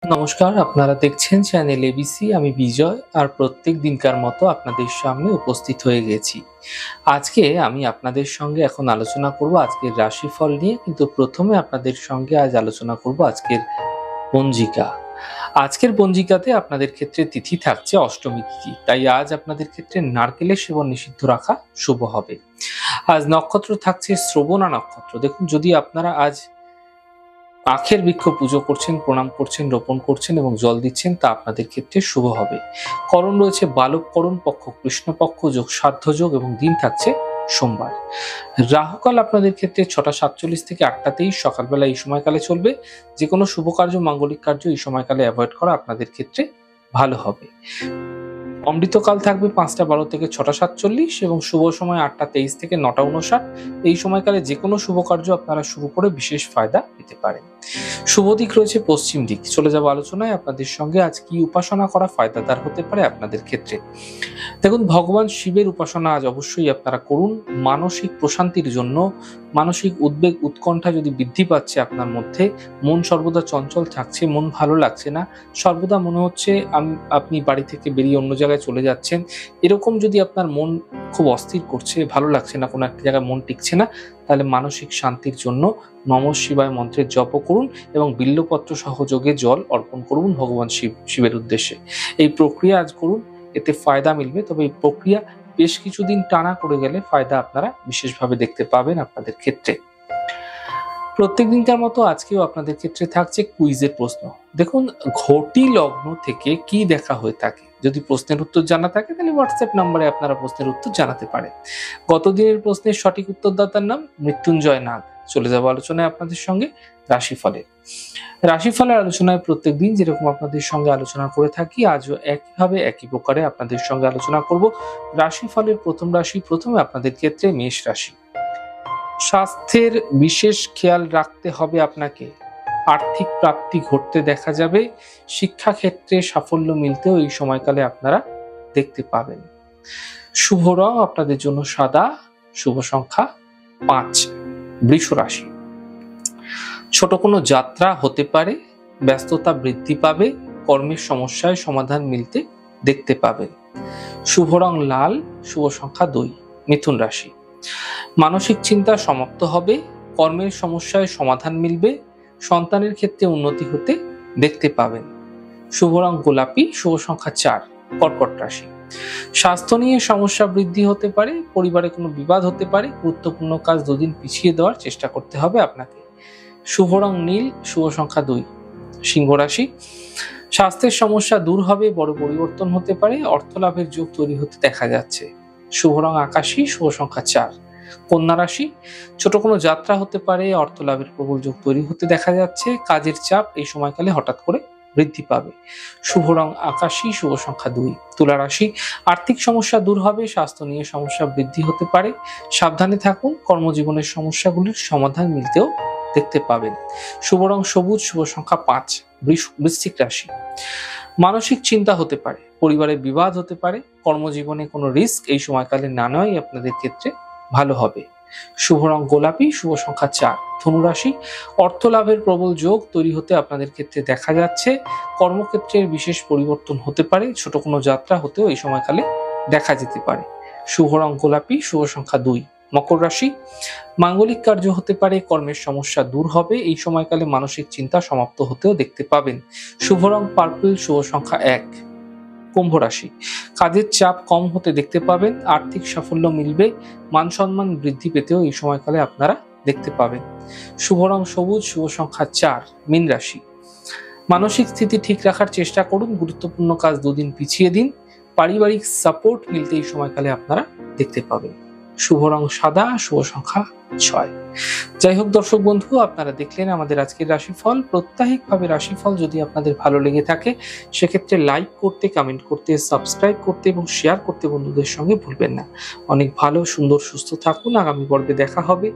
নমস্কার, আপনারা দেখছেন চ্যানেল এবিসি। আমি বিজয় আর প্রত্যেক দিনকার মতো আপনাদের সামনে উপস্থিত হয়ে গেছি। আজকে আমি আপনাদের সঙ্গে এখন আলোচনা করব আজকের রাশিফল নিয়ে, কিন্তু প্রথমে আপনাদের সঙ্গে আজ আলোচনা করব আজকের পঞ্জিকা। আজকের পঞ্জিকাতে আপনাদের ক্ষেত্রে তিথি থাকছে অষ্টমী তিথি, তাই আজ আপনাদের ক্ষেত্রে নারকেলের সেবন নিষিদ্ধ রাখা শুভ হবে। আজ নক্ষত্র থাকছে শ্রবণা নক্ষত্র। দেখুন, যদি আপনারা আজ আখের বৃক্ষ পুজো করছেন, প্রণাম করছেন, রোপণ করছেন এবং জল দিচ্ছেন, তা আপনাদের ক্ষেত্রে শুভ হবে। করণ রয়েছে বালক করণ, পক্ষ কৃষ্ণপক্ষ, যোগ সাধ্য যোগ এবং দিন থাকছে সোমবার। রাহুকাল আপনাদের ক্ষেত্রে 6:47 থেকে 8:23 সকালবেলা এই সময়কালে চলবে। যে কোনো শুভ কার্য, মাঙ্গলিক কার্য এই সময়কালে অ্যাভয়েড করা আপনাদের ক্ষেত্রে ভালো হবে। অমৃতকাল থাকবে 5:12 থেকে 6:47 এবং শুভ সময় 8:23 থেকে 9:59। এই সময়কালে যে কোনো শুভ কার্য আপনারা শুরু করে বিশেষ ফায়দা পেতে পারেন। শুভ দিক রয়েছে পশ্চিম দিক। চলে যাব আলোচনায়। আপনাদের সঙ্গে আজ কি উপাসনা করা ফায়দাদার হতে পারে আপনাদের ক্ষেত্রে। দেখুন, ভগবান শিবের উপাসনা আজ অবশ্যই আপনারা করুন। মানসিক প্রশান্তির জন্য, মানসিক উদ্বেগ উৎকণ্ঠা যদি বৃদ্ধি পাচ্ছে আপনার মধ্যে, মন সর্বদা চঞ্চল থাকছে, মন ভালো লাগছে না, সর্বদা মনে হচ্ছে আপনি বাড়ি থেকে বেরিয়ে অন্য জায়গায় চলে যাচ্ছেন, এরকম যদি আপনার মন খুব অস্থির করছে, ভালো লাগছে না, কোনো একটা জায়গায় মন টিকছে না, তাহলে মানসিক শান্তির জন্য নমঃ শিবায় মন্ত্রের জপ করুন এবং বিল্লপত্র সহযোগে জল অর্পণ করুন ভগবান শিবের উদ্দেশ্যে। এই প্রক্রিয়া আজ করুন, এতে ফায়দা মিলবে। তবে এই প্রক্রিয়া বেশ কিছুদিন টানা করে গেলে ফায়দা আপনারা বিশেষভাবে দেখতে পাবেন আপনাদের ক্ষেত্রে। প্রত্যেক দিনকার মতো আজকেও আপনাদের ক্ষেত্রে থাকছে কুইজের প্রশ্ন। দেখুন, ঘটি লগ্ন থেকে কি দেখা হয়ে থাকে। যদি প্রশ্নের উত্তর জানা থাকে তাহলে হোয়াটসঅ্যাপ নাম্বারে আপনারা প্রশ্নের উত্তর জানাতে পারেন। গত দিনের প্রশ্নের সঠিক উত্তরদাতার নাম মৃত্যুঞ্জয় নাগ। চলে যাব আলোচনায় আপনাদের সঙ্গে রাশিফলের। রাশিফলের আলোচনায় প্রত্যেক দিন যেরকম আপনাদের সঙ্গে আলোচনা করে থাকি, আজও একইভাবে একই প্রকারে আপনাদের সঙ্গে আলোচনা করব। রাশিফলের প্রথম রাশি, প্রথমে আপনাদের ক্ষেত্রে মেষ রাশি। স্বাস্থ্যের বিশেষ খেয়াল রাখতে হবে আপনাকে। আর্থিক প্রাপ্তি ঘটতে দেখা যাবে। শিক্ষাক্ষেত্রে সাফল্য মিলতেও এই সময়কালে আপনারা দেখতে পাবেন। শুভ রং আপনাদের জন্য সাদা। শুভ সংখ্যা 5। বৃষ রাশি। ছোট কোনো যাত্রা হতে পারে, ব্যস্ততা বৃদ্ধি পাবে, কর্মের সমস্যায় সমাধান মিলতে দেখতে পাবেন। শুভ রং লাল। শুভ সংখ্যা 2। মিথুন রাশি। মানসিক চিন্তা সমাপ্ত হবে, কর্মের সমস্যায় সমাধান মিলবে, সন্তানের ক্ষেত্রে উন্নতি হতে দেখতে পাবেন। শুভ রং গোলাপি। শুভ সংখ্যা 4। কর্কট রাশি। স্বাস্থ্য নিয়ে সমস্যা বৃদ্ধি হতে পারে, পরিবারে কোনো বিবাদ হতে পারে, গুরুত্বপূর্ণ কাজ দুদিন পিছিয়ে দেওয়ার চেষ্টা করতে হবে আপনাকে। শুভ রং নীল। শুভ সংখ্যা 2। সিংহ রাশি। স্বাস্থ্যের সমস্যা দূর হবে, বড় পরিবর্তন হতে পারে, অর্থ লাভের যোগ তৈরি হতে দেখা যাচ্ছে। শুভ রং আকাশী। শুভ সংখ্যা 4। কন্যা রাশি। ছোট কোনো যাত্রা হতে পারে, অর্থ লাভের প্রবল যোগ তৈরি হতে দেখা যাচ্ছে, কাজের চাপ এই সময়কালে হঠাৎ করে বৃদ্ধি পাবে। শুভ রং আকাশী। শুভ সংখ্যা 2। তুলা রাশি। আর্থিক সমস্যা দূর হবে, স্বাস্থ্য নিয়ে সমস্যা বৃদ্ধি হতে পারে, সাবধানে থাকুন, কর্মজীবনের সমস্যাগুলির সমাধান মিলতেও দেখতে পাবেন। শুভ রং সবুজ। শুভ সংখ্যা 5। বৃশ্চিক রাশি। মানসিক চিন্তা হতে পারে, পরিবারে বিবাদ হতে পারে, কর্মজীবনে কোনো রিস্ক এই সময়কালে না নেওয়াই আপনাদের ক্ষেত্রে ভালো হবে। শুভ রং গোলাপি। শুভ সংখ্যা 4। ধনু রাশি। অর্থ লাভের প্রবল যোগ তৈরি হতে আপনাদের ক্ষেত্রে দেখা যাচ্ছে, কর্মক্ষেত্রের বিশেষ পরিবর্তন হতে পারে, ছোট কোনো যাত্রা হতেও এই সময়কালে দেখা যেতে পারে। শুভ রং গোলাপি। শুভ সংখ্যা 2। মকর রাশি। মাঙ্গলিক কার্য হতে পারে, কর্মের সমস্যা দূর হবে, এই সময়কালে মানসিক চিন্তা সমাপ্ত হতেও দেখতে পাবেন। শুভ রং পার্পল। শুভ সংখ্যা 1। কুম্ভ রাশি। কাজের চাপ কম হতে দেখতে পাবেন, আর্থিক সাফল্য মিলবে, মান সম্মান বৃদ্ধি পেতেও এই সময়কালে আপনারা দেখতে পাবেন। শুভ রং সবুজ। শুভ সংখ্যা 4। মীন রাশি। মানসিক স্থিতি ঠিক রাখার চেষ্টা করুন, গুরুত্বপূর্ণ কাজ দুদিন পিছিয়ে দিন, পারিবারিক সাপোর্ট মিলতে এই সময়কালে আপনারা দেখতে পাবেন। শুভ রং সাদা। শুভ সংখ্যা 6। যাই হোক দর্শক বন্ধু, আপনারা দেখলেন আমাদের আজকের রাশিফল। প্রত্যাহিকভাবে রাশিফল যদি আপনাদের ভালো লেগে থাকে, সেক্ষেত্রে লাইক করতে, কমেন্ট করতে, সাবস্ক্রাইব করতে এবং শেয়ার করতে বন্ধুদের সঙ্গে ভুলবেন না। অনেক ভালো, সুন্দর, সুস্থ থাকুন। আগামী পর্বে দেখা হবে।